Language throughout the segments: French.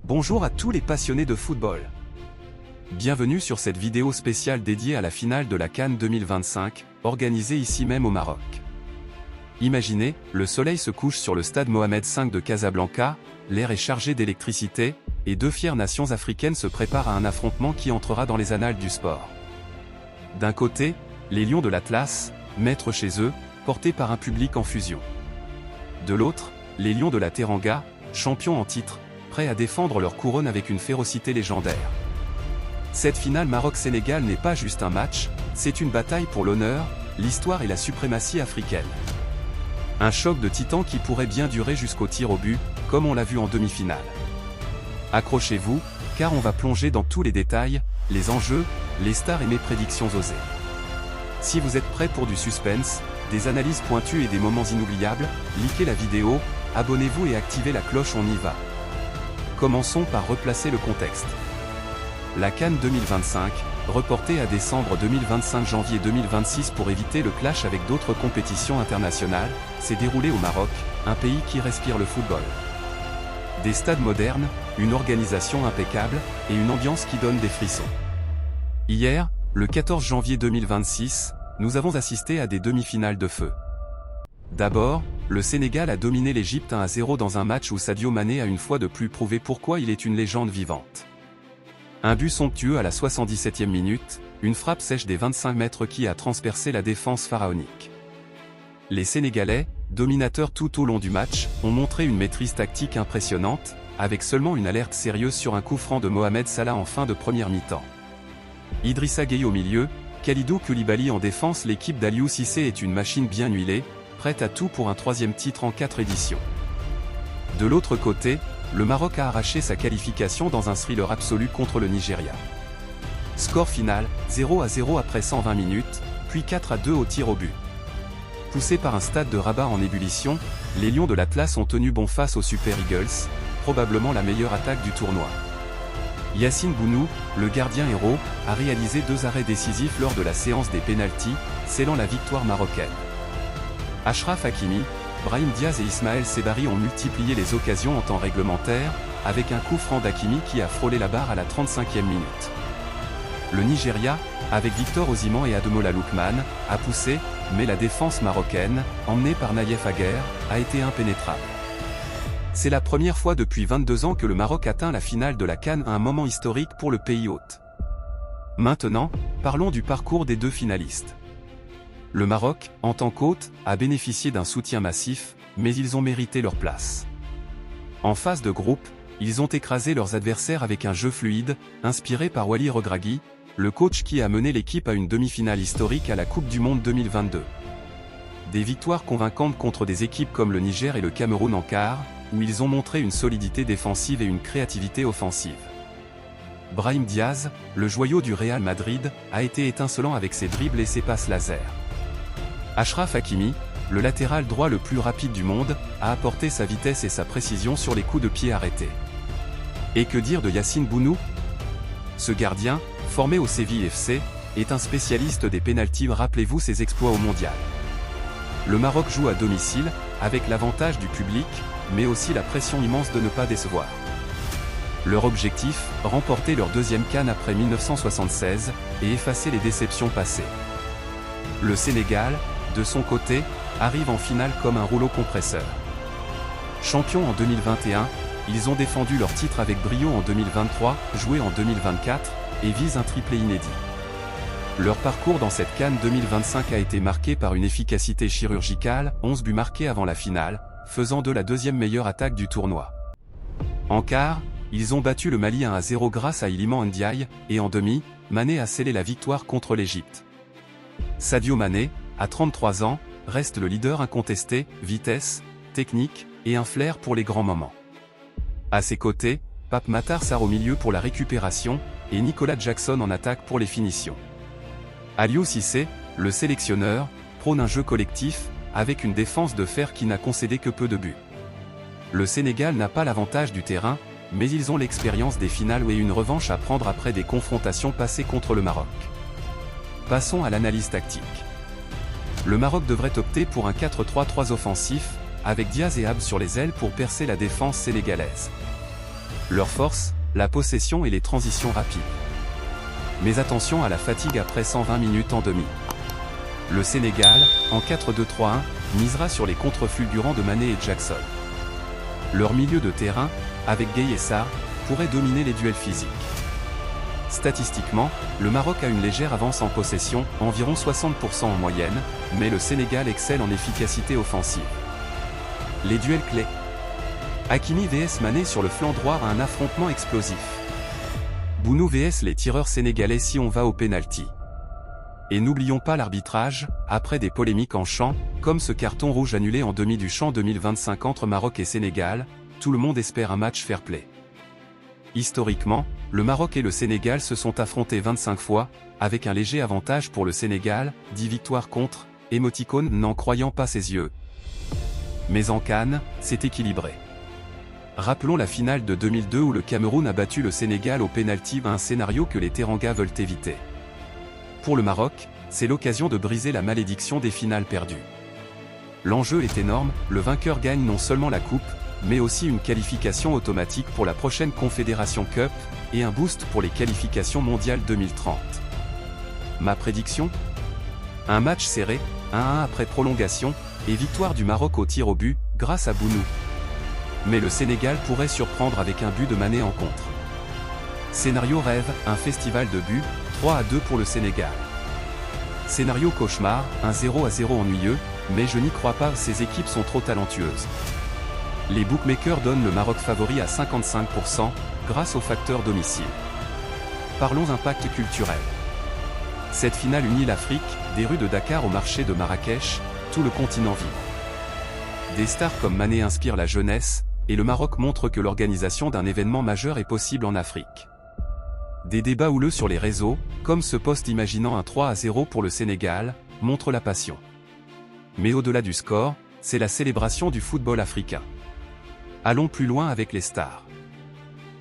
Bonjour à tous les passionnés de football. Bienvenue sur cette vidéo spéciale dédiée à la finale de la CAN 2025, organisée ici même au Maroc. Imaginez, le soleil se couche sur le stade Mohamed V de Casablanca, l'air est chargé d'électricité, et deux fières nations africaines se préparent à un affrontement qui entrera dans les annales du sport. D'un côté, les Lions de l'Atlas, maîtres chez eux, portés par un public en fusion. De l'autre, les Lions de la Teranga, champions en titre, prêts à défendre leur couronne avec une férocité légendaire. Cette finale Maroc-Sénégal n'est pas juste un match, c'est une bataille pour l'honneur, l'histoire et la suprématie africaine. Un choc de titans qui pourrait bien durer jusqu'au tir au but, comme on l'a vu en demi-finale. Accrochez-vous, car on va plonger dans tous les détails, les enjeux, les stars et mes prédictions osées. Si vous êtes prêts pour du suspense, des analyses pointues et des moments inoubliables, likez la vidéo, abonnez-vous et activez la cloche, on y va. Commençons par replacer le contexte. La CAN 2025, reportée à décembre 2025-janvier 2026 pour éviter le clash avec d'autres compétitions internationales, s'est déroulée au Maroc, un pays qui respire le football. Des stades modernes, une organisation impeccable, et une ambiance qui donne des frissons. Hier, le 14 janvier 2026, nous avons assisté à des demi-finales de feu. D'abord, le Sénégal a dominé l'Égypte 1-0 dans un match où Sadio Mané a une fois de plus prouvé pourquoi il est une légende vivante. Un but somptueux à la 77e minute, une frappe sèche des 25 mètres qui a transpercé la défense pharaonique. Les Sénégalais, dominateurs tout au long du match, ont montré une maîtrise tactique impressionnante, avec seulement une alerte sérieuse sur un coup franc de Mohamed Salah en fin de première mi-temps. Idrissa Gueye au milieu, Kalidou Koulibaly en défense. L'équipe d'Aliou Cissé est une machine bien huilée, prête à tout pour un troisième titre en 4 éditions. De l'autre côté, le Maroc a arraché sa qualification dans un thriller absolu contre le Nigeria. Score final, 0-0 après 120 minutes, puis 4-2 au tir au but. Poussés par un stade de Rabat en ébullition, les Lions de l'Atlas ont tenu bon face aux Super Eagles, probablement la meilleure attaque du tournoi. Yassine Bounou, le gardien héros, a réalisé 2 arrêts décisifs lors de la séance des pénaltys, scellant la victoire marocaine. Achraf Hakimi, Brahim Diaz et Ismaël Sebari ont multiplié les occasions en temps réglementaire, avec un coup franc d'Hakimi qui a frôlé la barre à la 35e minute. Le Nigeria, avec Victor Osimhen et Ademola Lookman, a poussé, mais la défense marocaine, emmenée par Naïef Aguer, a été impénétrable. C'est la première fois depuis 22 ans que le Maroc atteint la finale de la CAN, un moment historique pour le pays hôte. Maintenant, parlons du parcours des deux finalistes. Le Maroc, en tant qu'hôte, a bénéficié d'un soutien massif, mais ils ont mérité leur place. En phase de groupe, ils ont écrasé leurs adversaires avec un jeu fluide, inspiré par Wally Regragui, le coach qui a mené l'équipe à une demi-finale historique à la Coupe du Monde 2022. Des victoires convaincantes contre des équipes comme le Niger et le Cameroun en quart, où ils ont montré une solidité défensive et une créativité offensive. Brahim Diaz, le joyau du Real Madrid, a été étincelant avec ses dribbles et ses passes laser. Achraf Hakimi, le latéral droit le plus rapide du monde, a apporté sa vitesse et sa précision sur les coups de pied arrêtés. Et que dire de Yassine Bounou? Ce gardien, formé au Séville FC, est un spécialiste des pénaltys. Rappelez-vous ses exploits au mondial. Le Maroc joue à domicile, avec l'avantage du public, mais aussi la pression immense de ne pas décevoir. Leur objectif, remporter leur deuxième CAN après 1976, et effacer les déceptions passées. Le Sénégal, de son côté, arrive en finale comme un rouleau compresseur. Champions en 2021, ils ont défendu leur titre avec brio en 2023, joué en 2024, et visent un triplé inédit. Leur parcours dans cette CAN 2025 a été marqué par une efficacité chirurgicale, 11 buts marqués avant la finale, faisant d'eux la deuxième meilleure attaque du tournoi. En quart, ils ont battu le Mali 1-0 grâce à Iliman Ndiaye, et en demi, Mané a scellé la victoire contre l'Égypte. Sadio Mané, à 33 ans, reste le leader incontesté, vitesse, technique, et un flair pour les grands moments. À ses côtés, Pape Matar Sarr au milieu pour la récupération, et Nicolas Jackson en attaque pour les finitions. Aliou Cissé, le sélectionneur, prône un jeu collectif, avec une défense de fer qui n'a concédé que peu de buts. Le Sénégal n'a pas l'avantage du terrain, mais ils ont l'expérience des finales et une revanche à prendre après des confrontations passées contre le Maroc. Passons à l'analyse tactique. Le Maroc devrait opter pour un 4-3-3 offensif, avec Diaz et Abd sur les ailes pour percer la défense sénégalaise. Leur force, la possession et les transitions rapides. Mais attention à la fatigue après 120 minutes en demi. Le Sénégal, en 4-2-3-1, misera sur les contres fulgurants de Mané et Jackson. Leur milieu de terrain, avec Gueye et Sarr, pourrait dominer les duels physiques. Statistiquement, le Maroc a une légère avance en possession, environ 60% en moyenne, mais le Sénégal excelle en efficacité offensive. Les duels clés. Hakimi vs Mané sur le flanc droit a un affrontement explosif. Bounou vs les tireurs sénégalais si on va au pénalty. Et n'oublions pas l'arbitrage, après des polémiques en champ, comme ce carton rouge annulé en demi du champ 2025 entre Maroc et Sénégal, tout le monde espère un match fair-play. Historiquement, le Maroc et le Sénégal se sont affrontés 25 fois, avec un léger avantage pour le Sénégal, 10 victoires contre, émoticône n'en croyant pas ses yeux. Mais en CAN, c'est équilibré. Rappelons la finale de 2002 où le Cameroun a battu le Sénégal au pénalty, un scénario que les Teranga veulent éviter. Pour le Maroc, c'est l'occasion de briser la malédiction des finales perdues. L'enjeu est énorme, le vainqueur gagne non seulement la coupe, mais aussi une qualification automatique pour la prochaine Confédération Cup, et un boost pour les qualifications mondiales 2030. Ma prédiction ? Un match serré, 1-1 après prolongation, et victoire du Maroc au tir au but, grâce à Bounou. Mais le Sénégal pourrait surprendre avec un but de Mané en contre. Scénario rêve, un festival de buts, 3-2 pour le Sénégal. Scénario cauchemar, un 0-0 ennuyeux, mais je n'y crois pas, ces équipes sont trop talentueuses. Les bookmakers donnent le Maroc favori à 55%, grâce au facteur domicile. Parlons impact culturel. Cette finale unit l'Afrique, des rues de Dakar au marché de Marrakech, tout le continent vibre. Des stars comme Mané inspirent la jeunesse, et le Maroc montre que l'organisation d'un événement majeur est possible en Afrique. Des débats houleux sur les réseaux, comme ce post imaginant un 3-0 pour le Sénégal, montrent la passion. Mais au-delà du score, c'est la célébration du football africain. Allons plus loin avec les stars.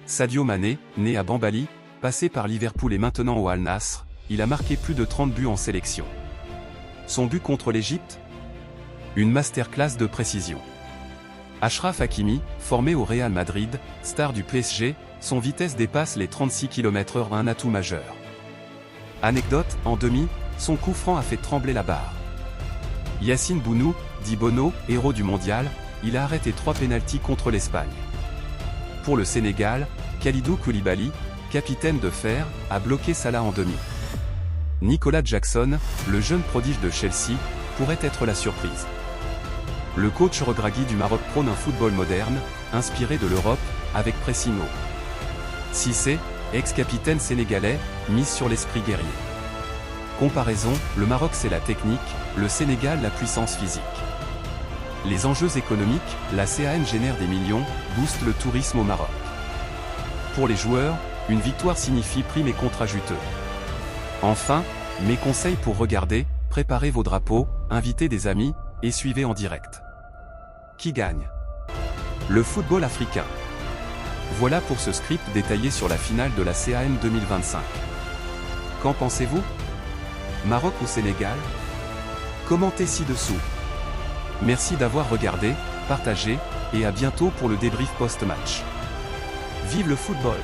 Sadio Mané, né à Bambali, passé par Liverpool et maintenant au Al Nassr, il a marqué plus de 30 buts en sélection. Son but contre l'Égypte ? Une masterclass de précision. Achraf Hakimi, formé au Real Madrid, star du PSG, son vitesse dépasse les 36 km/h, un atout majeur. Anecdote, en demi, son coup franc a fait trembler la barre. Yacine Bounou, dit Bono, héros du mondial, il a arrêté 3 pénaltys contre l'Espagne. Pour le Sénégal, Kalidou Koulibaly, capitaine de fer, a bloqué Salah en demi. Nicolas Jackson, le jeune prodige de Chelsea, pourrait être la surprise. Le coach Regragui du Maroc prône un football moderne, inspiré de l'Europe, avec pressing haut. Cissé, ex-capitaine sénégalais, mise sur l'esprit guerrier. Comparaison, le Maroc c'est la technique, le Sénégal la puissance physique. Les enjeux économiques, la CAN génère des millions, booste le tourisme au Maroc. Pour les joueurs, une victoire signifie prime et contrat juteux. Enfin, mes conseils pour regarder, préparez vos drapeaux, invitez des amis, et suivez en direct. Qui gagne ? Le football africain. Voilà pour ce script détaillé sur la finale de la CAN 2025. Qu'en pensez-vous ? Maroc ou Sénégal ? Commentez ci-dessous. Merci d'avoir regardé, partagé, et à bientôt pour le débrief post-match. Vive le football!